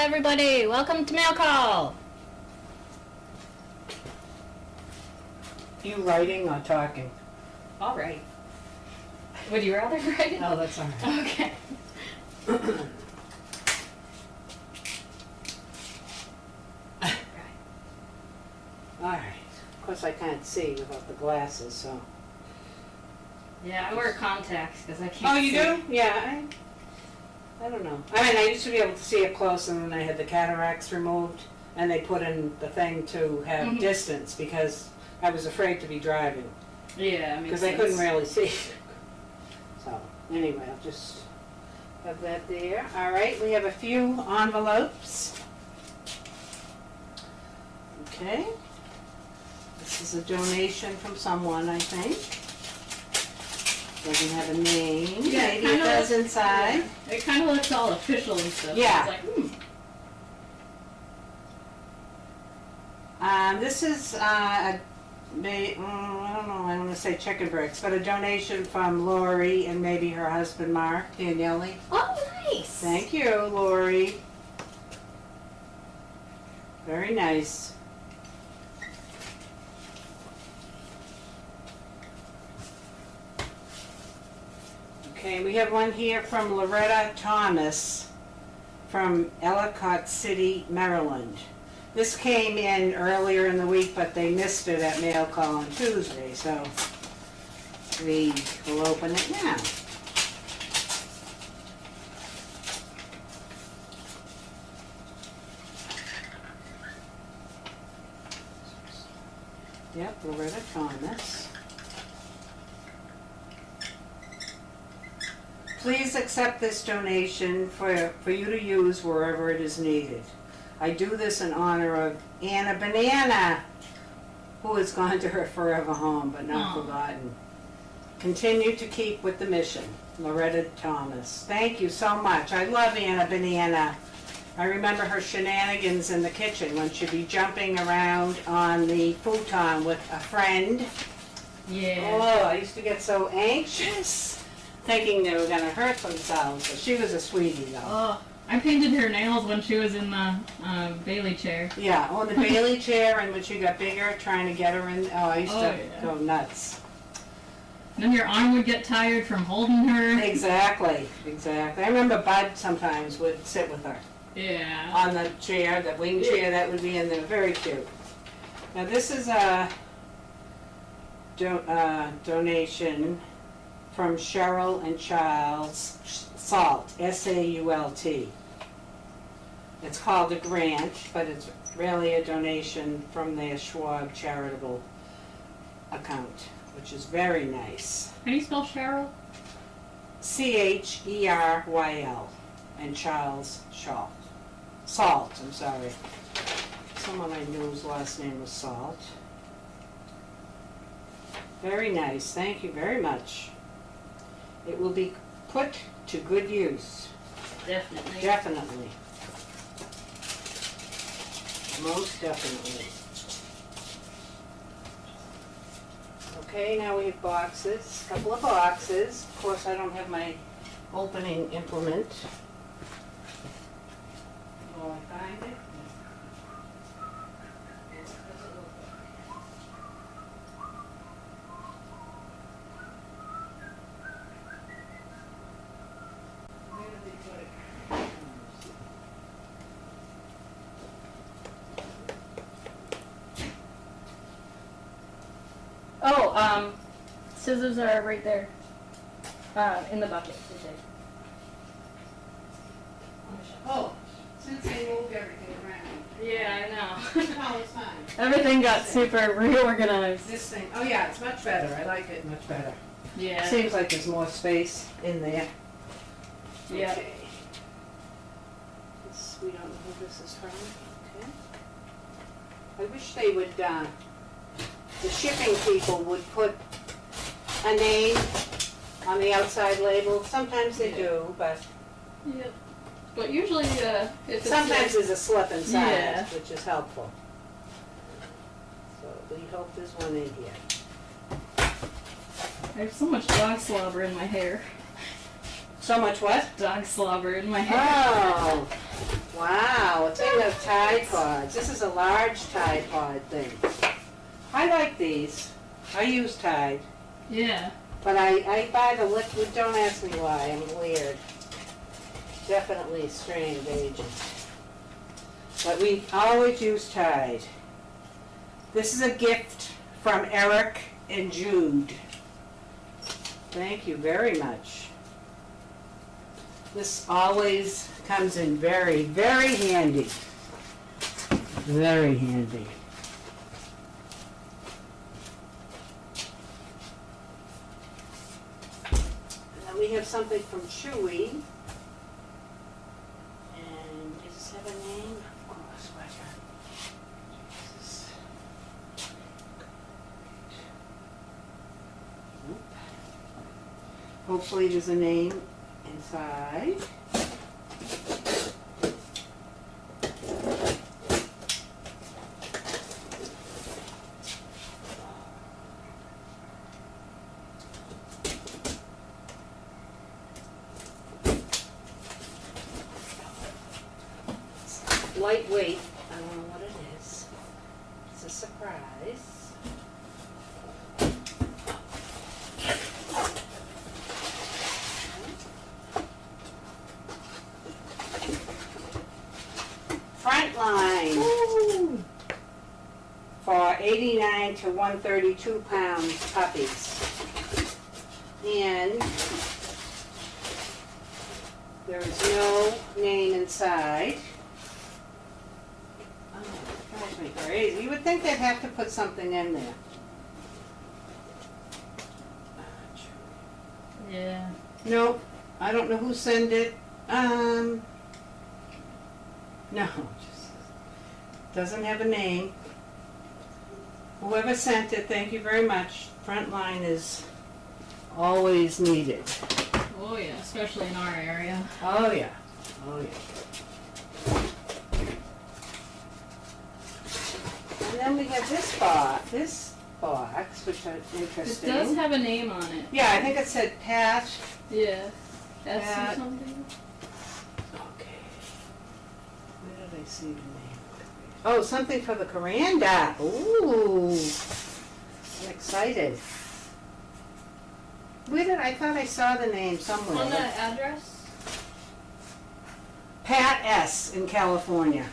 everybody. Welcome to Mail Call. You writing or talking? All right. Would you rather write? Oh, that's all right. Okay. All right. Of course, I can't see without the glasses, so. Yeah, I wear contacts because I can't. Oh, you see. do? Yeah. I don't know. I mean, I used to be able to see it close, and then I had the cataracts removed, and they put in the thing to have distance because I was afraid to be driving. Yeah, because I couldn't really see. So anyway, I'll just have that there. All right, we have a few envelopes. Okay. This is a donation from someone, I think. Doesn't have a name. Yeah, maybe it does inside. Yeah. It kind of looks all official and stuff. Yeah. It's like, This is I don't know, I don't want to say chicken bricks, but a donation from Lori and maybe her husband Mark Daniele. Oh, nice. Thank you, Lori. Very nice. Okay, we have one here from Loretta Thomas from Ellicott City, Maryland. This came in earlier in the week, but they missed it at mail call on Tuesday, so we will open it now. Yep, Loretta Thomas. Please accept this donation for you to use wherever it is needed. I do this in honor of Anna Banana, who has gone to her forever home but not forgotten. Continue to keep with the mission. Loretta Thomas. Thank you so much. I love Anna Banana. I remember her shenanigans in the kitchen when she'd be jumping around on the futon with a friend. Yeah. Oh, I used to get so anxious, thinking they were going to hurt themselves. But she was a sweetie, though. Oh, I painted her nails when she was in the Bailey chair. Yeah, on the Bailey chair, and when she got bigger, trying to get her in. Oh, I used to go nuts. Then your arm would get tired from holding her. Exactly, exactly. I remember Bud sometimes would sit with her. Yeah. On the chair, the wing chair that would be in there. Very cute. Now this is a donation from Cheryl and Charles Salt, S-A-U-L-T. It's called a grant, but it's really a donation from their Schwab charitable account, which is very nice. How do you spell Cheryl? C-H-E-R-Y-L, and Charles Salt. Salt, I'm sorry. Someone I knew whose last name was Salt. Very nice. Thank you very much. It will be put to good use. Definitely. Definitely. Most definitely. Okay, now we have boxes. A couple of boxes. Of course, I don't have my opening implement. Will I find it? Where did they put it? Oh, scissors are right there. In the bucket. Oh, since they moved everything around. Yeah, I know. No, it's fine. Everything got super reorganized. This thing, oh yeah, it's much better. I like it much better. Yeah. Seems like there's more space in there. Yeah. Okay. This, we don't know who this is from. Okay. I wish they would, the shipping people would put a name on the outside label. Sometimes they do, but Yep. But usually, if it's sometimes there's a slip inside, Yeah. which is helpful. So we hope there's one in here. I have so much dog slobber in my hair. So much what? Dog slobber in my hair. Oh, wow. of Tide Pods. This is a large Tide Pod thing. I like these. I use Tide. Yeah. But I buy the liquid. Don't ask me why. I'm weird. Definitely strange agent. But we always use Tide. This is a gift from Eric and Jude. Thank you very much. This always comes in very, very handy. Very handy. And then we have something from Chewy. And does this have a name? Of course, why not? Jesus. Nope. Hopefully there's a name inside. Lightweight, I don't know what it is. It's a surprise. Frontline. Woo! For 89 to 132 pound puppies. And there is no name inside. Oh, it drives me crazy. You would think they'd have to put something in there. Yeah. Nope, I don't know who sent it. No, just doesn't have a name. Whoever sent it, thank you very much. Frontline is always needed. Oh yeah, especially in our area. Oh yeah, oh yeah. And then we have this box, which is interesting. It does have a name on it. Yeah, I think it said Pat. Yeah. S That- or something. Okay. Where did I see the name? Oh, something for the Coranda. Ooh. I'm excited. I thought I saw the name somewhere. On that address? Pat S. in California.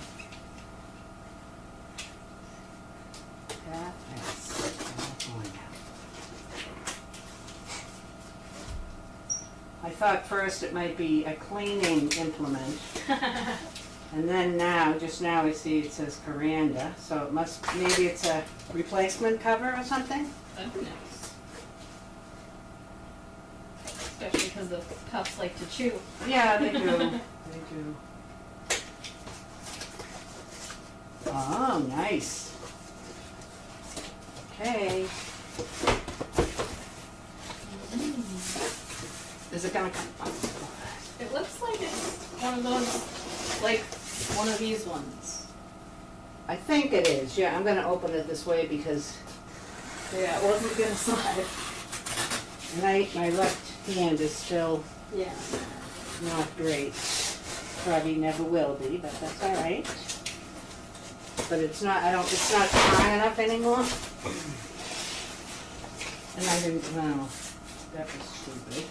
Pat S. California. I thought first it might be a cleaning implement. And then just now I see it says Coranda, so it maybe it's a replacement cover or something? That'd be nice. Especially because the pups like to chew. Yeah, they do, they do. Oh, nice. Okay. Is it gonna come? It looks like it's one of those, like one of these ones. I think it is, yeah, I'm gonna open it this way because, Yeah, it wasn't gonna slide. and my left hand is still Yeah. not great. Probably never will be, but that's all right. But it's not strong enough anymore. And I didn't, no, that was stupid.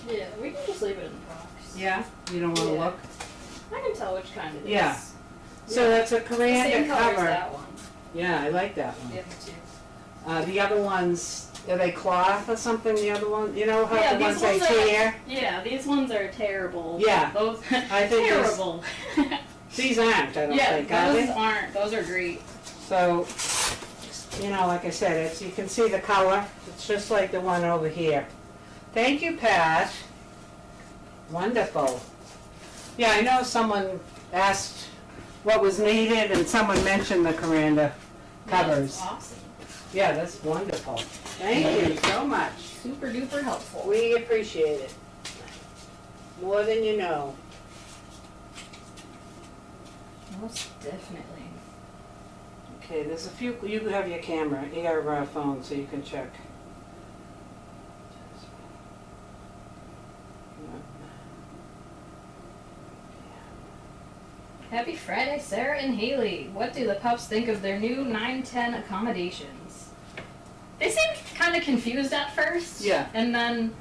Yeah, we can just leave it in the box. Yeah? You don't wanna Yeah. look? I can tell which kind it is. Yeah. So that's a The same Coranda color as cover. that one. Yeah, I like that one. The other two. The other ones, are they cloth or something, the other one? You know how Yeah, the these ones they ones are- tear? Yeah, these ones are terrible. Yeah. Those I think terrible. These aren't, I don't Yeah, think, are those they? aren't. Those are great. So, like I said, you can see the color. It's just like the one over here. Thank you, Pat. Wonderful. Yeah, I know someone asked what was needed and someone mentioned the Coranda covers. That's awesome. Yeah, that's wonderful. Thank you so much. Super duper helpful. We appreciate it. More than you know. Most definitely. Okay, there's a few, you have your camera, your phone, so you can check. Happy Friday, Sarah and Haley. What do the pups think of their new 910 accommodations? They seemed kind of confused at first. Yeah. And then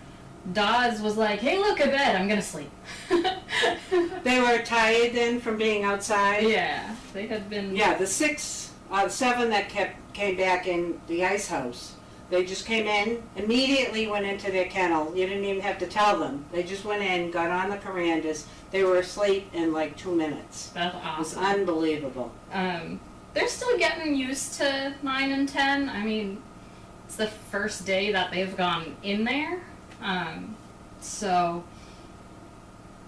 Dawes was like, hey, look, a bed. I'm going to sleep. They were tired then from being outside? Yeah. They had been... Yeah, the 7 that came back in the ice house, they just came in, immediately went into their kennel. You didn't even have to tell them. They just went in, got on the verandas. They were asleep in like 2 minutes. That's It awesome. was unbelievable. They're still getting used to 9 and 10. I mean, it's the first day that they've gone in there. So,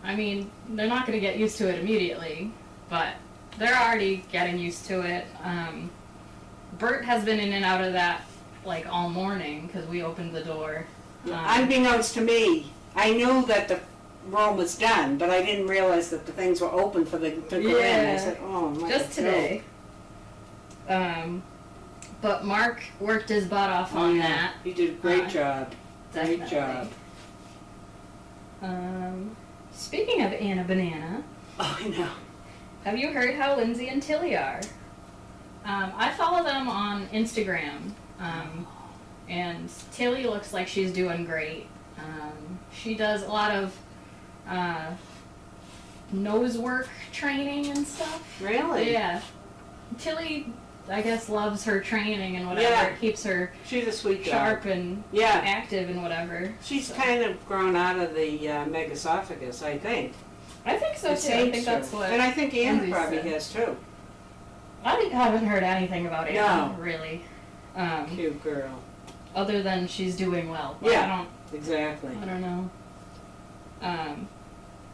I mean, they're not going to get used to it immediately, but they're already getting used to it. Bert has been in and out of that like all morning because we opened the door. Unbeknownst to me, I knew that the room was done, but I didn't realize that the things were open to go in. I said, oh my God. Just today. But Mark worked his butt off on that. He did a great job. Definitely. Great job. Speaking of Anna Banana, Oh, I know. have you heard how Lindsay and Tilly are? I follow them on Instagram, and Tilly looks like she's doing great. She does a lot of nose work training and stuff. Really? Yeah. Tilly, I guess, loves her training and whatever. Yeah. It keeps her She's a sweet dog. sharp and Yeah. active and whatever. She's kind of grown out of the megasophagus, I think. I think so It too. I seems think to. that's what. And I think Anna Lindsay probably said. has too. I haven't heard anything about Anna, really. Cute girl. Other than she's doing well. But Yeah. Exactly. I don't know.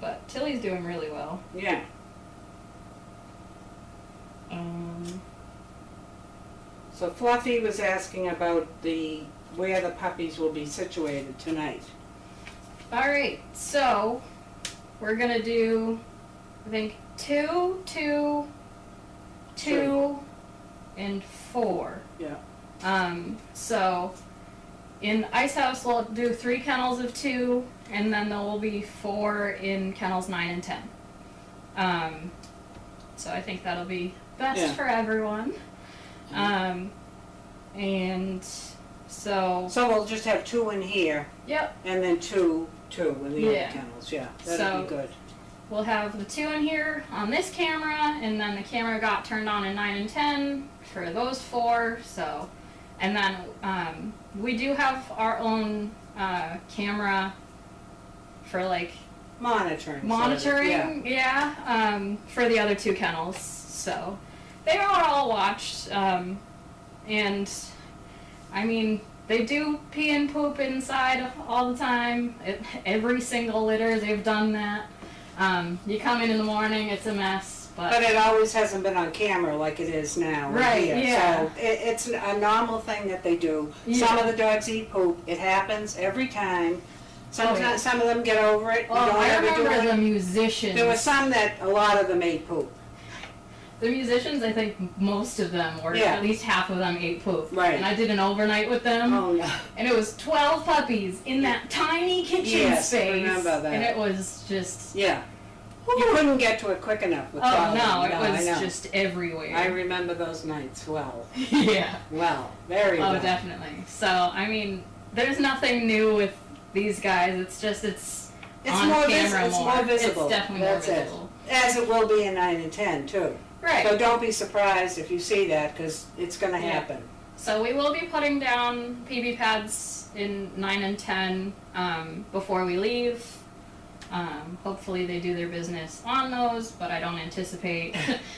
But Tilly's doing really well. Yeah. So Fluffy was asking about where the puppies will be situated tonight. Alright, so we're gonna do, I think, 2, 2, 2, and 4. Yeah. So in Ice House we'll do 3 kennels of 2, and then there will be 4 in kennels 9 and 10. So I think that'll be best Yeah. for everyone. And so, So we'll just have 2 in here, yep, and then 2 in the Yeah. other kennels. Yeah, that'd be good. we'll have the 2 in here on this camera, and then the camera got turned on in 9 and 10 for those 4. So, and then we do have our own camera for like Monitoring. monitoring, for the other 2 kennels. So they are all watched, and I mean, they do pee and poop inside all the time. Every single litter, they've done that. You come in the morning, it's a mess, But it always hasn't been on camera like it is now. Right, here. yeah. So it's a normal thing that they do. Yeah. Some of the dogs eat poop. It happens every time. Sometimes yeah. some of them get over it. Oh, don't I ever do remember it. the musicians. There were some that a lot of them ate poop. The musicians, I think most of them, or Yeah. at least half of them, ate poop. Right. And I did an overnight with them. Oh no. And it was 12 puppies in that tiny kitchen Yes, I space. remember that. And it was just... Yeah. You couldn't get to it quick enough with Oh, 12 no, of them. it I was know. just everywhere. I remember those nights well. Yeah. Well, very well. Oh, definitely. So, I mean, there's nothing new with these guys. It's just, it's on more camera it's more. more visible. It's definitely That's more it. visible. As it will be in 9 and 10 too. Right. So don't be surprised if you see that, because it's going to Yeah. happen. So we will be putting down PB pads in 9 and 10 before we leave. Hopefully they do their business on those, but I don't anticipate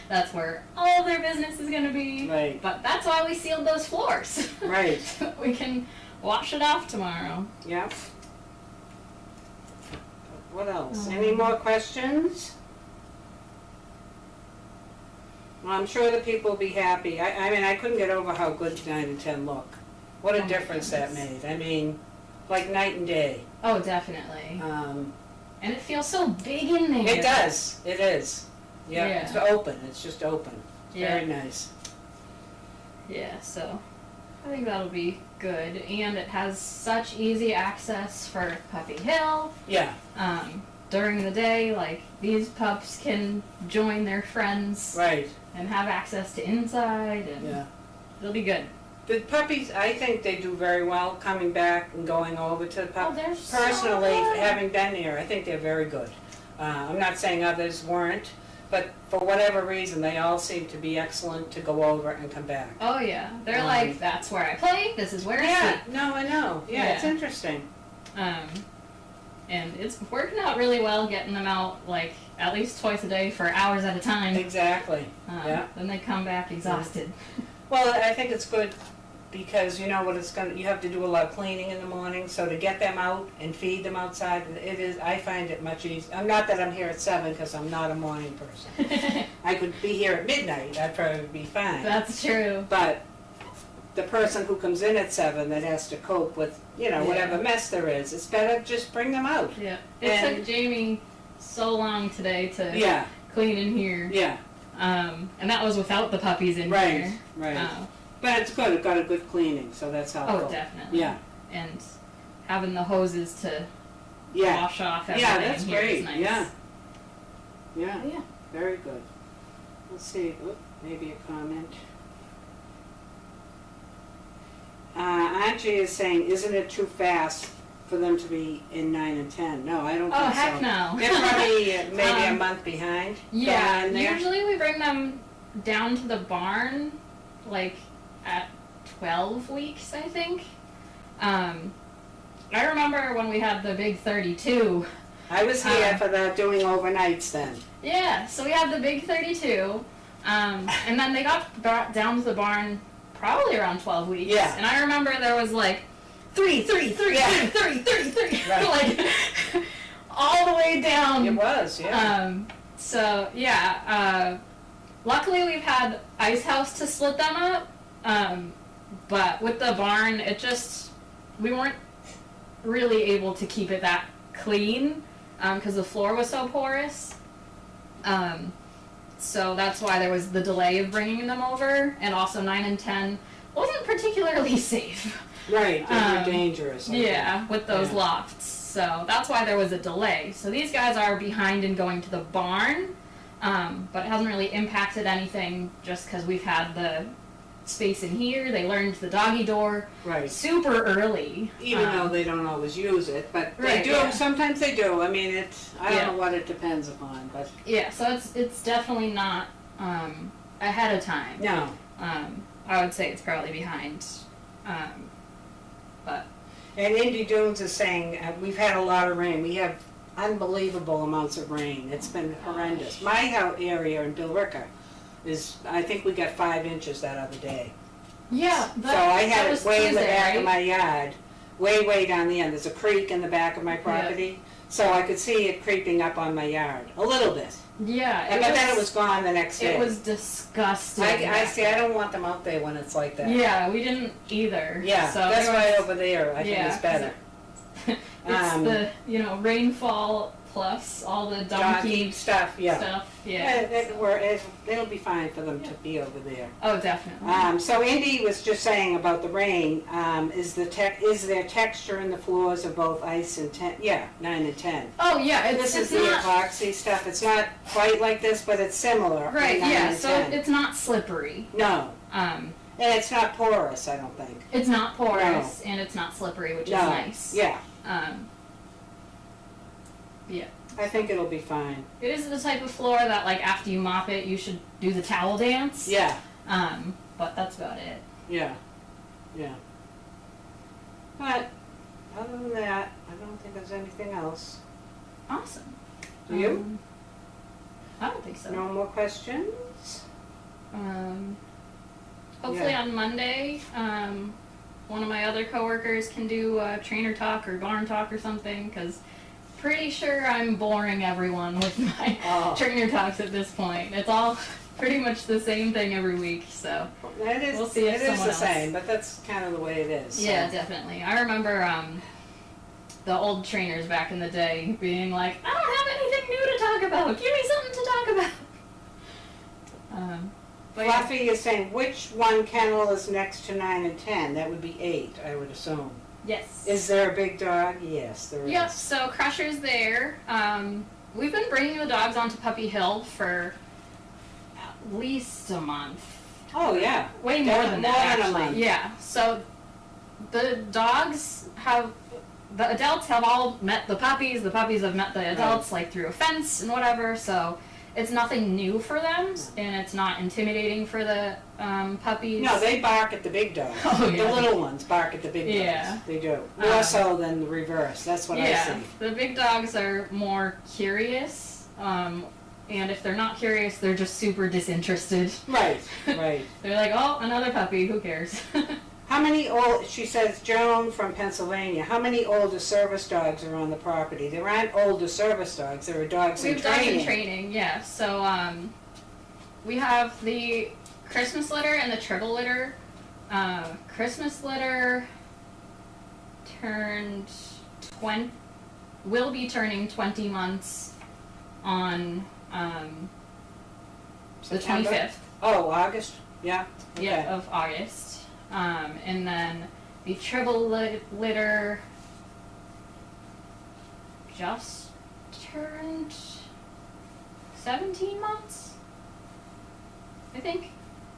that's where all of their business is going to be. Right. But that's why we sealed those floors. Right. We can wash it off tomorrow. Yep. What else? Any more questions? Well, I'm sure the people will be happy. I mean, I couldn't get over how good 9 and 10 look. What a Oh my difference that goodness. made. I mean, like night and day. Oh, definitely. And it feels so big in there. It does. It is. Yeah. Yeah. It's open. It's just open. Yeah. Very nice. Yeah, so I think that'll be good. And it has such easy access for Puppy Hill. Yeah. during the day, like, these pups can join their friends Right, and have access to inside, and yeah. it'll be good. The puppies, I think they do very well coming back and going over to the Oh, pup. they're so Personally, good. having been there, I think they're very good. I'm not saying others weren't, but for whatever reason, they all seem to be excellent to go over and come back. Oh yeah, they're like, that's where I play, this is where I Yeah, sleep. no, I know. Yeah, it's Yeah. interesting. And it's working out really well, getting them out like at least twice a day for hours at a time. Exactly. Yeah. Then they come back exhausted. Well, I think it's good because you know what it's gonna. You have to do a lot of cleaning in the morning, so to get them out and feed them outside, it is. I find it much easier. I'm not that I'm here at 7 because I'm not a morning person. I could be here at midnight. I'd probably be fine. That's true. But the person who comes in at 7 that has to cope with, you know, whatever mess there is, it's better just bring them out. Yeah. It And- took Jamie so long today to Yeah, clean in here. yeah, And that was without the puppies in right, here. right. Uh, But it's good, it got a good cleaning, so that's helpful. oh, definitely. Yeah, And having the hoses to yeah, wash off everything yeah, that's in here great, is nice. yeah. Yeah, Yeah. very good. Let's see, oop, maybe a comment. Angie is saying, isn't it too fast for them to be in 9 and 10? No, I don't think so. Oh, heck no. They're probably maybe a Um, month behind. Yeah, going in there. usually we bring them down to the barn like at 12 weeks, I think. I remember when we had the big 32. I was here um, for the doing overnights then. Yeah, so we had the big 32. And then they got brought down to the barn probably around 12 weeks. Yeah. And I remember there was like 3, 3, 3, Yeah. 3, 3, 3, 3. Right. Like all the way down. It was, yeah. So yeah, luckily we've had ice house to split them up, but with the barn, we weren't really able to keep it that clean, because the floor was so porous. So that's why there was the delay of bringing them over, and also 9 and 10 wasn't particularly safe. Right, they were dangerous. I think. Yeah, with those Yeah. lofts. So that's why there was a delay. So these guys are behind in going to the barn, but it hasn't really impacted anything just because we've had the space in here. They learned the doggy door Right. super early. Even though they don't always use it, but they Right, do, yeah. sometimes they do. I mean, I don't Yeah. know what it depends upon, but Yeah, so it's definitely not ahead of time. no. I would say it's probably behind. But And Indy Dunes is saying, we've had a lot of rain. We have unbelievable amounts of rain. It's been horrendous. My house area in Billerica is, I think we got 5 inches that other day. yeah, So I that had was it way in the Tuesday, back right? of my yard, way down the end. There's a creek in the back of my property. So I could see it creeping up on my yard, a little bit. Yeah, But then it was gone the next day. It was disgusting. I see, I don't want them out there when it's like that. Yeah, we didn't either. Yeah, so that's there why was- over there, I think yeah, it's better. It's the rainfall plus all the donkey stuff, yeah. stuff. Yeah, Yeah. it'll be fine for them to be over there. Oh, definitely. So Indy was just saying about the rain, is there texture in the floors of both ice and 10? Yeah, 9 and 10. Oh yeah, This it's is the not epoxy stuff. It's not quite like this, but it's similar. right. in 9 Yeah, and so 10. it's not slippery. No, Um, and it's not porous, I don't think. it's not porous and it's not slippery, which is No. nice. Yeah, Yeah. I think it'll be fine. It is the type of floor that like after you mop it, you should do the towel dance. Yeah, But that's about it. yeah, yeah. But other than that, I don't think there's anything else. Awesome. Do you? I don't think so. No more questions? Hopefully Yeah. on Monday, one of my other coworkers can do trainer talk or barn talk or something, because pretty sure I'm boring everyone with my Oh. trainer talks at this point. It's all pretty much the same thing every week, so It is, We'll see if it is someone the else- same, but that's kind of the way it is. so. yeah, definitely. I remember the old trainers back in the day being like, I don't have anything new to talk about. Give me something to talk about. But yeah. Fluffy is saying, which one kennel is next to 9 and 10? That would be 8, I would assume. Yes. Is there a big dog? Yes, there is. Yep, so Crusher's there. We've been bringing the dogs onto Puppy Hill for at least a month. Oh, yeah. Way more than that, More than a actually. month. Yeah, so the dogs have, the adults have all met the puppies have met the adults, like, through a fence and whatever, so it's nothing new for them, and it's not intimidating for the puppies. No, they bark at the big dogs. Oh, yeah. The little ones bark at the big dogs. Yeah. They do. More so than the reverse. That's what I see. The big dogs are more curious, and if they're not curious, they're just super disinterested. Right, right. They're like, oh, another puppy, who cares? How many she says, Joan from Pennsylvania, how many older service dogs are on the property? There aren't older service dogs, there are dogs in We have training. dogs in training, yeah. So, we have the Christmas litter and the triple litter. Christmas litter will be turning 20 months on, the September? 25th. Oh, August? Yeah? Okay. Yeah, of August. And then the triple litter just turned 17 months, I think.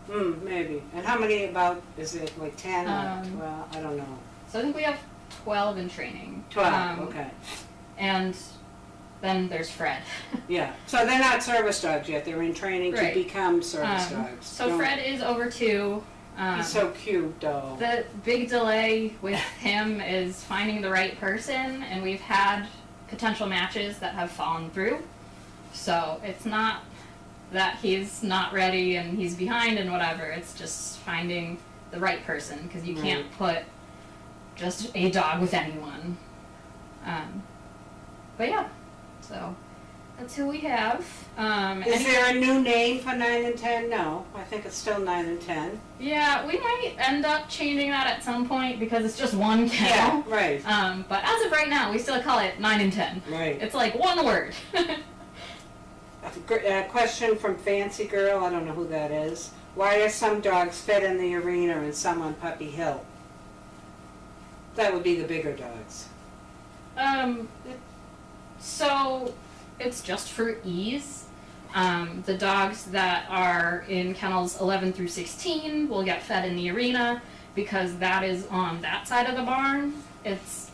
Maybe. And how many about, is it like 10 or 12? I don't know. So I think we have 12 in training. 12, okay. And then there's Fred. Yeah. So they're not service dogs yet, they're in training Right. to become service dogs. So Fred is over 2. He's so cute, though. The big delay with him is finding the right person, and we've had potential matches that have fallen through. So it's not that he's not ready and he's behind and whatever, it's just finding the right person, because you can't put just a dog with anyone. But yeah, so that's who we have. Is there a new name for 9 and 10? No, I think it's still 9 and 10. Yeah, we might end up changing that at some point because it's just one kennel. Yeah, right. But as of right now, we still call it 9 and 10. Right. It's like one word. A question from Fancy Girl, I don't know who that is. Why are some dogs fed in the arena and some on Puppy Hill? That would be the bigger dogs. So it's just for ease. The dogs that are in kennels 11 through 16 will get fed in the arena because that is on that side of the barn. It's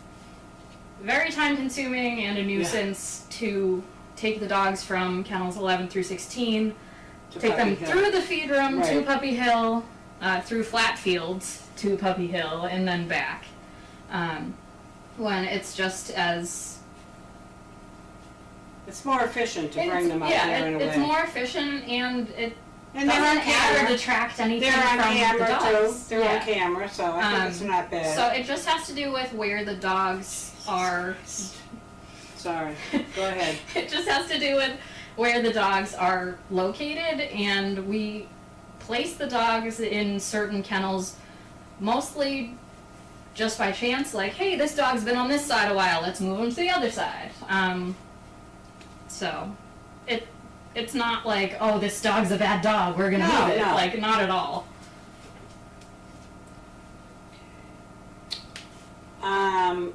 very time consuming and a nuisance to take the dogs from kennels 11 through 16, take them through the feed room to Puppy Hill, through flat fields to Puppy Hill, and then back. When it's just as... It's more efficient to bring them out there and away. It's more efficient, and it and they're on doesn't add or camera. detract anything They're on from camera the dogs. too. They're on camera, so I think it's not bad. So it just has to do with where the dogs are. Sorry. Go ahead. It just has to do with where the dogs are located, and we place the dogs in certain kennels mostly just by chance, like, hey, this dog's been on this side a while, let's move him to the other side. So it's not like, oh, this dog's a bad dog, we're gonna move it. No. Like, not at all.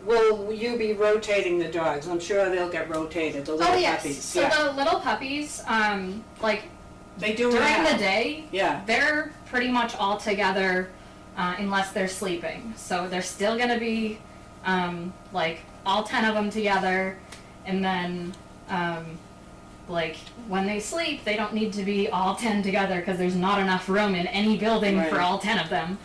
Will you be rotating the dogs? I'm sure they'll get rotated, the little puppies. So the little puppies, like, they do during the day, yeah, they're pretty much all together unless they're sleeping. So they're still going to be like all 10 of them together, and then like when they sleep, they don't need to be all 10 together because there's not enough room in any building for all 10 of them.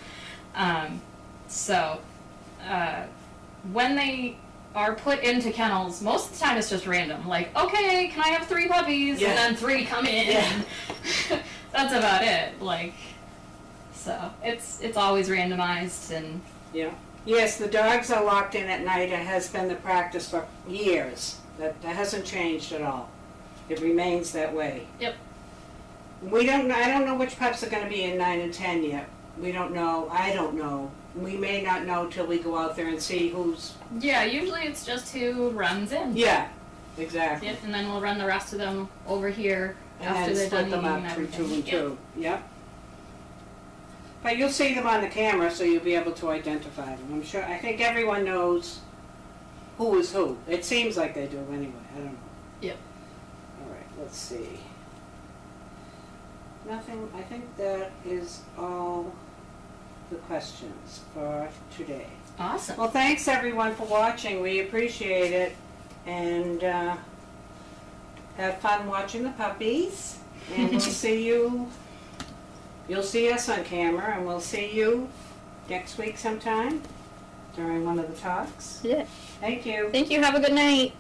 When they are put into kennels, most of the time it's just random. Like, okay, can I have 3 puppies? Yeah. And then 3 come in. Yeah. That's about it. Like, so it's always randomized, and yeah. Yes, the dogs are locked in at night. It has been the practice for years. That hasn't changed at all. It remains that way. Yep. I don't know which pups are going to be in 9 and 10 yet. We don't know. I don't know. We may not know till we go out there and see who's... Yeah, usually it's just who runs in. Yeah, exactly. Yep, and then we'll run the rest of them over here And after then they're split done them eating up and through 2 everything. and 2. Yep. But you'll see them on the camera, so you'll be able to identify them. I'm sure, I think everyone knows who is who. It seems like they do anyway, I don't know. Yep. All right, let's see. Nothing, I think that is all the questions for today. Awesome. Well, thanks everyone for watching. We appreciate it. And have fun watching the puppies. And we'll see you, you'll see us on camera, and we'll see you next week sometime during one of the talks. Yeah. Thank you. Thank you. Have a good night.